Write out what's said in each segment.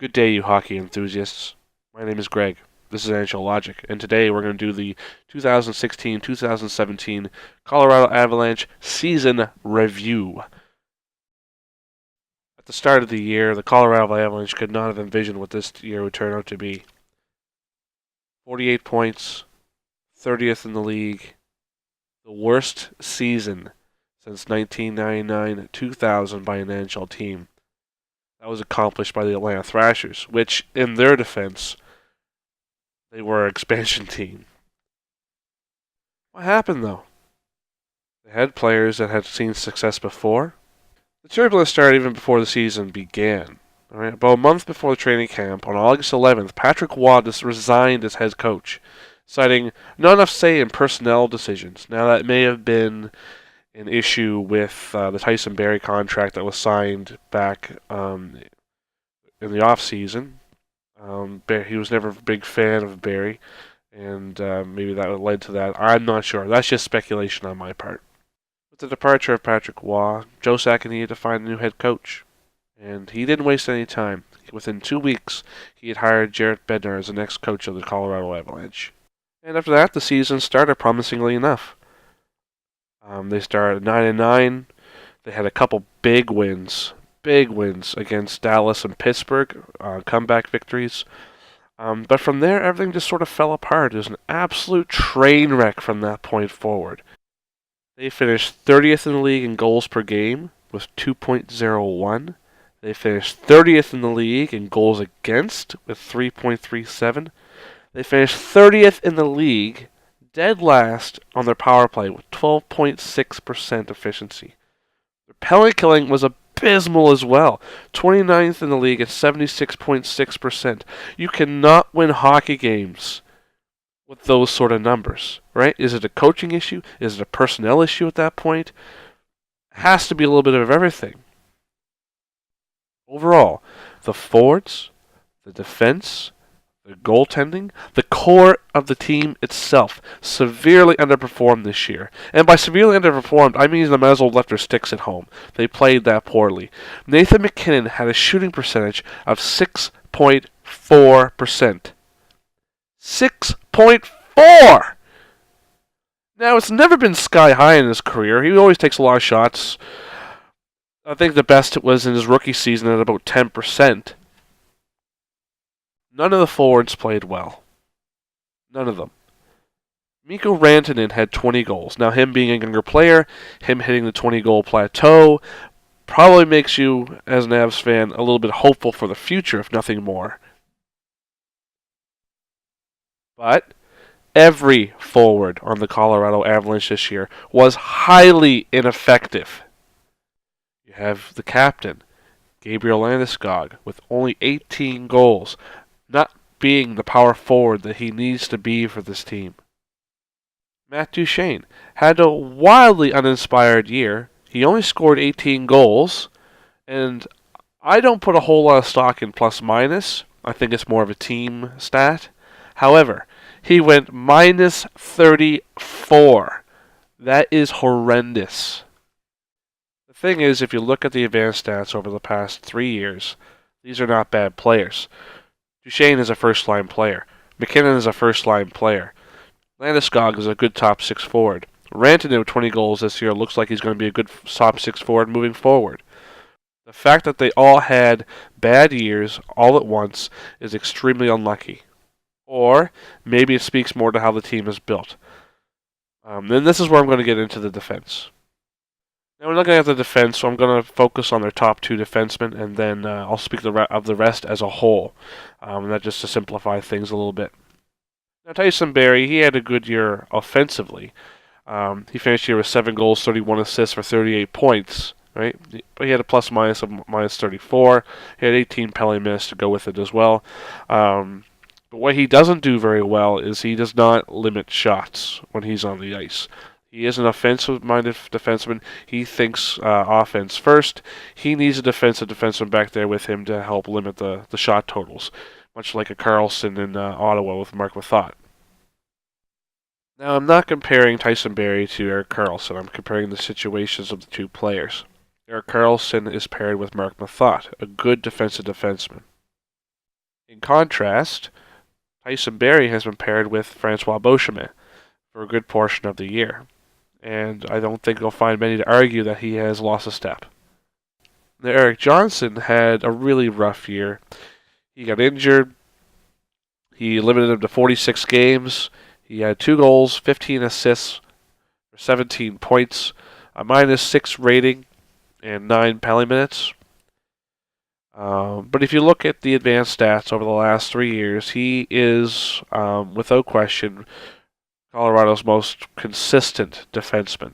Good day, you hockey enthusiasts. My name is Greg. This is NHL Logic, and today we're going to do the 2016-2017 Colorado Avalanche season review. At the start of the year, the Colorado Avalanche could not have envisioned what this year would turn out to be. 48 points, 30th in the league, the worst season since 1999-2000 by an NHL team. That was accomplished by the Atlanta Thrashers, which, in their defense, they were an expansion team. What happened, though? They had players that had seen success before. The turbulence started even before the season began. All right? About a month before the training camp, on August 11th, Patrick Waugh resigned as head coach, citing not enough say in personnel decisions. Now, that may have been an issue with the Tyson Barrie contract that was signed back in the off-season. He was never a big fan of Barrie, and maybe that led to that. I'm not sure. That's just speculation on my part. With the departure of Patrick Waugh, Joe Sakic needed to find a new head coach, and he didn't waste any time. Within 2 weeks, he had hired Jared Bednar as the next coach of the Colorado Avalanche. And after that, the season started promisingly enough. They started 9-9. They had a couple big wins against Dallas and Pittsburgh, comeback victories. But from there, everything just sort of fell apart. It was an absolute train wreck from that point forward. They finished 30th in the league in goals per game with 2.01. They finished 30th in the league in goals against with 3.37. They finished 30th in the league, dead last on their power play with 12.6% efficiency. Their penalty killing was abysmal as well. 29th in the league at 76.6%. You cannot win hockey games with those sort of numbers, right? Is it a coaching issue? Is it a personnel issue at that point? It has to be a little bit of everything. Overall, the forwards, the defense, the goaltending, the core of the team itself severely underperformed this year. And by severely underperformed, I mean they might as well left their sticks at home. They played that poorly. Nathan MacKinnon had a shooting percentage of 6.4%. 6.4! Now, it's never been sky high in his career. He always takes a lot of shots. I think the best it was in his rookie season at about 10%. None of the forwards played well. None of them. Mikko Rantanen had 20 goals. Now, him being a younger player, him hitting the 20-goal plateau, probably makes you, as an Avs fan, a little bit hopeful for the future, if nothing more. But every forward on the Colorado Avalanche this year was highly ineffective. You have the captain, Gabriel Landeskog, with only 18 goals, not being the power forward that he needs to be for this team. Matt Duchene had a wildly uninspired year. He only scored 18 goals, and I don't put a whole lot of stock in plus-minus. I think it's more of a team stat. However, he went minus 34. That is horrendous. The thing is, if you look at the advanced stats over the past 3 years, these are not bad players. Duchene is a first-line player. MacKinnon is a first-line player. Landeskog is a good top 6 forward. Rantanen with 20 goals this year looks like he's going to be a good top 6 forward moving forward. The fact that they all had bad years all at once is extremely unlucky. Or maybe it speaks more to how the team is built. Then this is where I'm going to get into the defense. Now we're looking at the defense, so I'm going to focus on their top 2 defensemen, and then I'll speak of the rest as a whole. That just to simplify things a little bit. Now Tyson Barrie, he had a good year offensively. He finished the year with 7 goals, 31 assists for 38 points. Right? But he had a plus-minus of minus 34. He had 18 penalty minutes to go with it as well. But what he doesn't do very well is he does not limit shots when he's on the ice. He is an offensive-minded defenseman. He thinks offense first. He needs a defensive defenseman back there with him to help limit the shot totals, much like a Carlson in Ottawa with Mark Methot. Now, I'm not comparing Tyson Barrie to Erik Karlsson. I'm comparing the situations of the 2 players. Erik Karlsson is paired with Mark Methot, a good defensive defenseman. In contrast, Tyson Barrie has been paired with Francois Beauchemin for a good portion of the year, and I don't think you'll find many to argue that he has lost a step. Now, Eric Johnson had a really rough year. He got injured. He limited him to 46 games. He had 2 goals, 15 assists for 17 points, a -6 rating, and 9 penalty minutes. But if you look at the advanced stats over the last 3 years, he is, without question, Colorado's most consistent defenseman.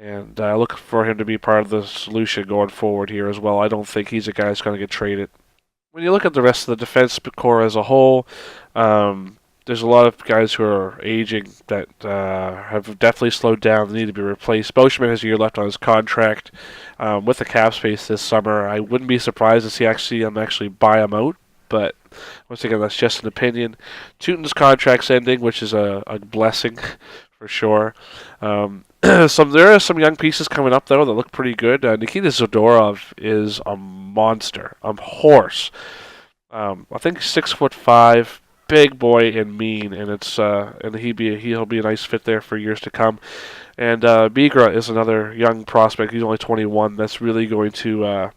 And I look for him to be part of the solution going forward here as well. I don't think he's a guy that's going to get traded. When you look at the rest of the defense core as a whole, there's a lot of guys who are aging that have definitely slowed down. They need to be replaced. Beauchemin has a year left on his contract. With the cap space this summer, I wouldn't be surprised to see actually buy him out. But once again, that's just an opinion. Teuton's contract's ending, which is a blessing for sure. There are some young pieces coming up though that look pretty good. Nikita Zadorov is a monster, a horse. I think 6'5", big boy and mean, and he'll be a nice fit there for years to come. And Bigra is another young prospect. He's only 21. That's really going to,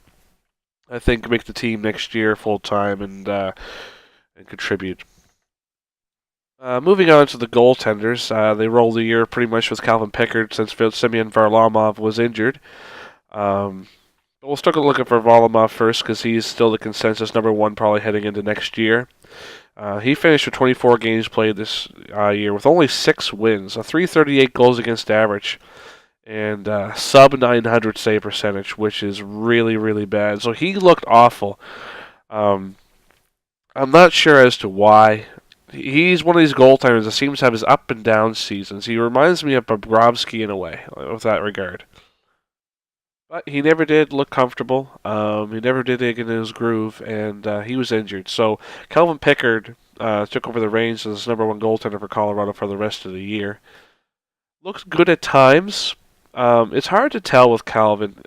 I think, make the team next year full time and contribute. Moving on to the goaltenders, they rolled the year pretty much with Calvin Pickard since Semyon Varlamov was injured. We'll start looking for Varlamov first because he's still the consensus number one probably heading into next year. He finished with 24 games played this year with only 6 wins, a .338 goals against average, and sub .900 save percentage, which is really, really bad. So he looked awful. I'm not sure as to why. He's one of these goaltenders that seems to have his up and down seasons. He reminds me of Bobrovsky in a way, with that regard. But he never did look comfortable. He never did get in his groove, and he was injured. So Calvin Pickard took over the reins as number one goaltender for Colorado for the rest of the year. Looks good at times. It's hard to tell with Calvin.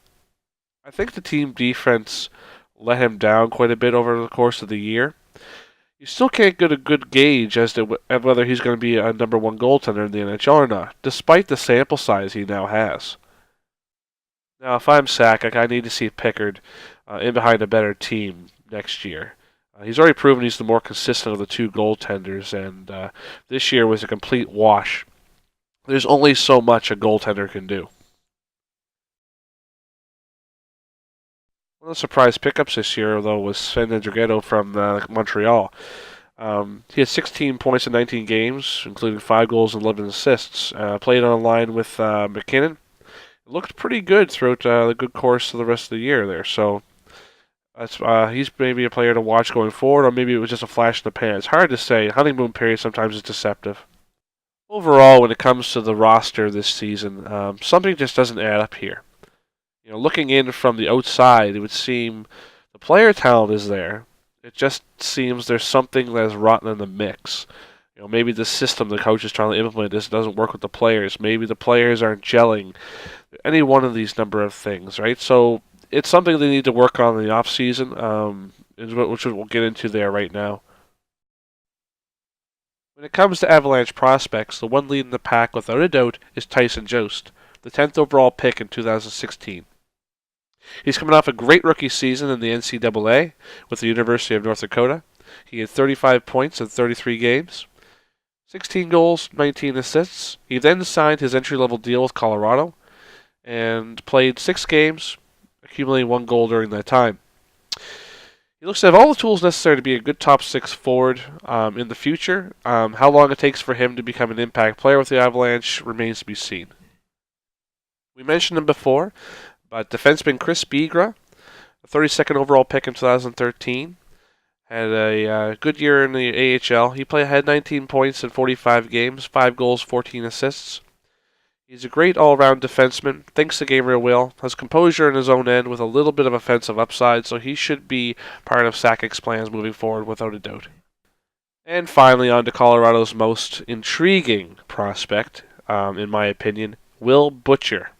I think the team defense let him down quite a bit over the course of the year. You still can't get a good gauge as to whether he's going to be a number one goaltender in the NHL or not, despite the sample size he now has. Now, if I'm Sakic, I need to see Pickard in behind a better team next year. He's already proven he's the more consistent of the two goaltenders, and this year was a complete wash. There's only so much a goaltender can do. One of the surprise pickups this year, though, was Sven Andrighetto from Montreal. He had 16 points in 19 games, including 5 goals and 11 assists. Played on a line with McKinnon. It looked pretty good throughout the good course of the rest of the year there. So he's maybe a player to watch going forward, or maybe it was just a flash in the pan. It's hard to say. Honeymoon period sometimes is deceptive. Overall, when it comes to the roster this season, something just doesn't add up here. You know, looking in from the outside, it would seem the player talent is there. It just seems there's something that is rotten in the mix. You know, maybe the system the coach is trying to implement this doesn't work with the players. Maybe the players aren't gelling. Any one of these number of things, right? So it's something they need to work on in the off season, which we'll get into there right now. When it comes to Avalanche prospects, the one leading the pack without a doubt is Tyson Jost, the 10th overall pick in 2016. He's coming off a great rookie season in the NCAA with the University of North Dakota. He had 35 points in 33 games, 16 goals, 19 assists. He then signed his entry-level deal with Colorado and played 6 games, accumulating 1 goal during that time. He looks to have all the tools necessary to be a good top 6 forward in the future. How long it takes for him to become an impact player with the Avalanche remains to be seen. We mentioned him before, but defenseman Chris Bigra, a 32nd overall pick in 2013, had a good year in the AHL. He had 19 points in 45 games, 5 goals, 14 assists. He's a great all-around defenseman, thinks the game real well, has composure in his own end with a little bit of offensive upside, so he should be part of Sakic's plans moving forward without a doubt. And finally, on to Colorado's most intriguing prospect, in my opinion, Will Butcher.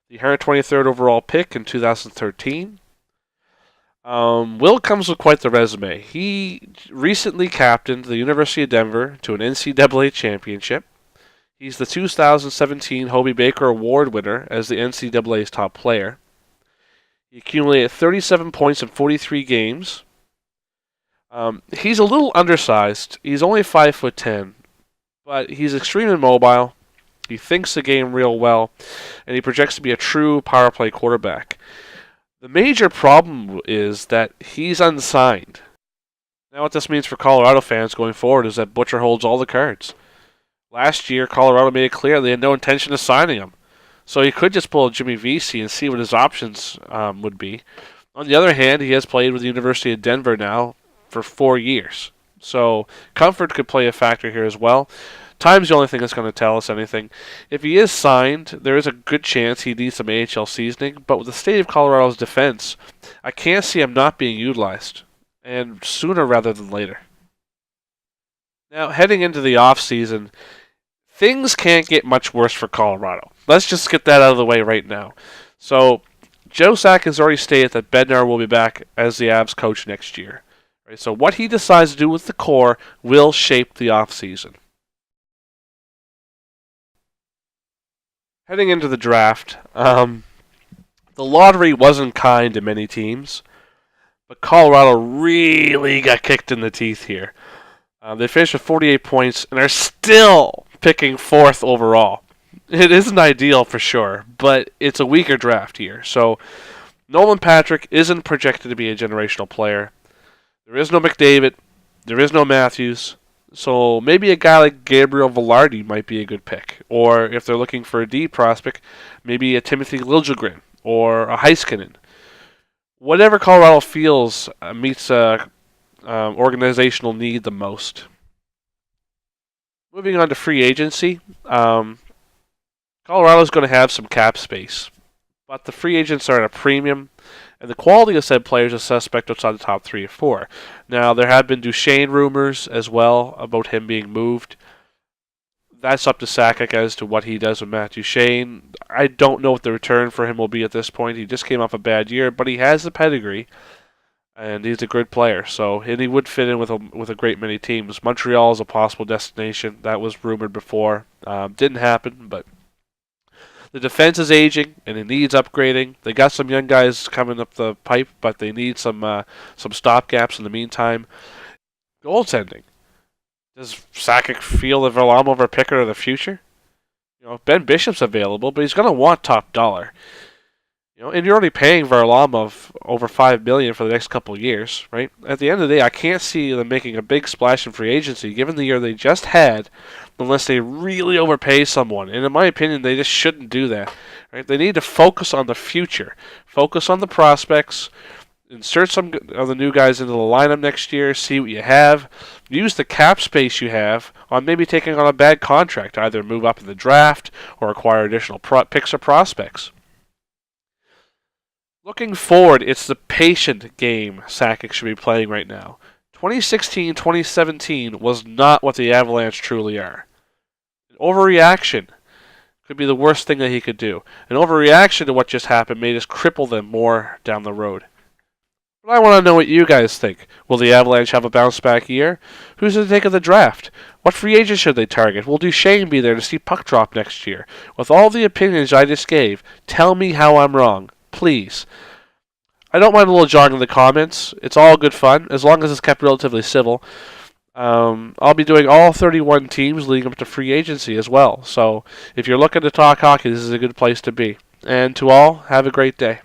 The 123rd overall pick in 2013. Will comes with quite the resume. He recently captained the University of Denver to an NCAA championship. He's the 2017 Hobie Baker Award winner as the NCAA's top player. He accumulated 37 points in 43 games. He's a little undersized. He's only 5'10", but he's extremely mobile. He thinks the game real well, and he projects to be a true power play quarterback. The major problem is that he's unsigned. Now what this means for Colorado fans going forward is that Butcher holds all the cards. Last year, Colorado made it clear they had no intention of signing him. So he could just pull a Jimmy Vesey and see what his options would be. On the other hand, he has played with the University of Denver now for 4 years. So comfort could play a factor here as well. Time's the only thing that's going to tell us anything. If he is signed, there is a good chance he needs some AHL seasoning, but with the state of Colorado's defense, I can't see him not being utilized, and sooner rather than later. Now, heading into the offseason, things can't get much worse for Colorado. Let's just get that out of the way right now. So, Joe Sack has already stated that Bednar will be back as the Avs coach next year. Right, so what he decides to do with the core will shape the offseason. Heading into the draft, the lottery wasn't kind to many teams, but Colorado really got kicked in the teeth here. They finished with 48 points and are still picking 4th overall. It isn't ideal for sure, but it's a weaker draft here. So Nolan Patrick isn't projected to be a generational player. There is no McDavid. There is no Matthews. So maybe a guy like Gabriel Velarde might be a good pick. Or if they're looking for a D prospect, maybe a Timothy Liljegren or a Heiskanen. Whatever Colorado feels meets a organizational need the most. Moving on to free agency, Colorado's going to have some cap space, but the free agents are at a premium, and the quality of said players is suspect outside the top 3 or 4. Now, there have been Duchesne rumors as well about him being moved. That's up to Sakic as to what he does with Matt Duchesne. I don't know what the return for him will be at this point. He just came off a bad year, but he has the pedigree, and he's a good player. And he would fit in with a great many teams. Montreal is a possible destination. That was rumored before. Didn't happen, but the defense is aging, and it needs upgrading. They got some young guys coming up the pipe, but they need some stopgaps in the meantime. Goaltending. Does Sakic feel that Varlamov or Pickard are the future? Ben Bishop's available, but he's going to want top dollar. And you're already paying Varlamov over $5 million for the next couple of years, right? At the end of the day, I can't see them making a big splash in free agency, given the year they just had, unless they really overpay someone. And in my opinion, they just shouldn't do that. Right? They need to focus on the future, focus on the prospects, insert some of the new guys into the lineup next year, see what you have, use the cap space you have on maybe taking on a bad contract, either move up in the draft or acquire additional picks or prospects. Looking forward, it's the patient game Sakic should be playing right now. 2016-2017 was not what the Avalanche truly are. An overreaction could be the worst thing that he could do. An overreaction to what just happened may just cripple them more down the road. But I want to know what you guys think. Will the Avalanche have a bounce-back year? Who's going to take of the draft? What free agents should they target? Will Duchesne be there to see puck drop next year? With all the opinions I just gave, tell me how I'm wrong. Please. I don't mind a little jargon in the comments. It's all good fun, as long as it's kept relatively civil. I'll be doing all 31 teams leading up to free agency as well. So if you're looking to talk hockey, this is a good place to be. And to all, have a great day.